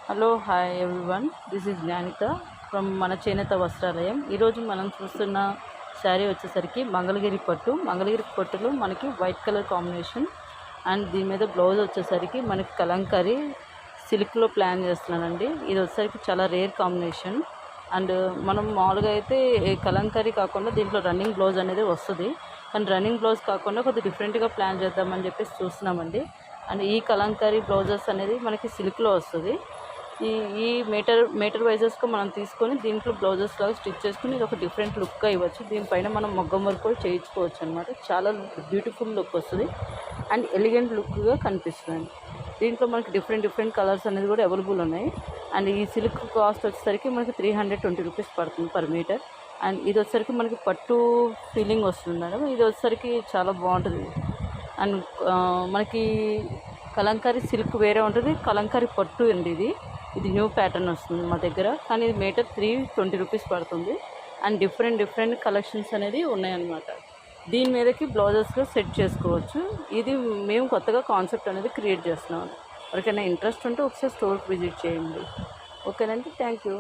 Hello hi everyone, this is Gnanika from మన చేనేత వస్త్రాలయం. ఈరోజు మనం చూస్తున్న శారీ వచ్చేసరికి మంగళగిరి పట్టులో మనకి వైట్ కలర్ కాంబినేషన్ అండ్ దీని మీద బ్లౌజ్ వచ్చేసరికి మనకి కలంకారీ సిల్క్లో ప్లాన్ చేస్తున్నానండి. ఇది వచ్చేసరికి చాలా రేర్ కాంబినేషన్ అండ్ మనం మామూలుగా అయితే కలంకారీ కాకుండా దీంట్లో రన్నింగ్ బ్లౌజ్ అనేది వస్తుంది. కానీ రన్నింగ్ బ్లౌజ్ కాకుండా కొద్దిగా డిఫరెంట్గా ప్లాన్ చేద్దామని చెప్పేసి చూస్తున్నామండి. అండ్ ఈ కలంకారీ బ్లౌజెస్ అనేది మనకి సిల్క్లో వస్తుంది. ఈ మీటర్ వైజెస్గా మనం తీసుకొని దీంట్లో బ్లౌజెస్ లాగా స్టిచ్ చేసుకుని ఇది ఒక డిఫరెంట్ లుక్గా ఇవ్వచ్చు. దీనిపైన మనం మగ్గం వర్క్ కూడా చేయించుకోవచ్చు అనమాట. చాలా బ్యూటిఫుల్ లుక్ వస్తుంది అండ్ ఎలిగెంట్ లుక్గా కనిపిస్తుంది. దీంట్లో మనకి డిఫరెంట్ కలర్స్ అనేది కూడా అవైలబుల్ ఉన్నాయి. అండ్ ఈ సిల్క్ కాస్ట్ వచ్చేసరికి మనకి 320 రూపీస్ పడుతుంది పర్ మీటర్. అండ్ ఇది వచ్చేసరికి మనకి పట్టు ఫీలింగ్ వస్తుంది మేడం. ఇది వచ్చేసరికి చాలా బాగుంటుంది. అండ్ మనకి కలంకారీ సిల్క్ వేరే ఉంటుంది, కలంకారీ పట్టు అండి. ఇది న్యూ ప్యాటర్న్ వస్తుంది మా దగ్గర. కానీ ఇది మీటర్ 320 రూపీస్ పడుతుంది. అండ్ డిఫరెంట్ కలెక్షన్స్ అనేది ఉన్నాయన్నమాట. దీని మీదకి బ్లౌజెస్గా సెట్ చేసుకోవచ్చు. ఇది మేము కొత్తగా కాన్సెప్ట్ అనేది క్రియేట్ చేస్తున్నాం. ఎవరికైనా ఇంట్రెస్ట్ ఉంటే ఒకసారి స్టోర్కి విజిట్ చేయండి. ఓకేనండి, థ్యాంక్ యూ.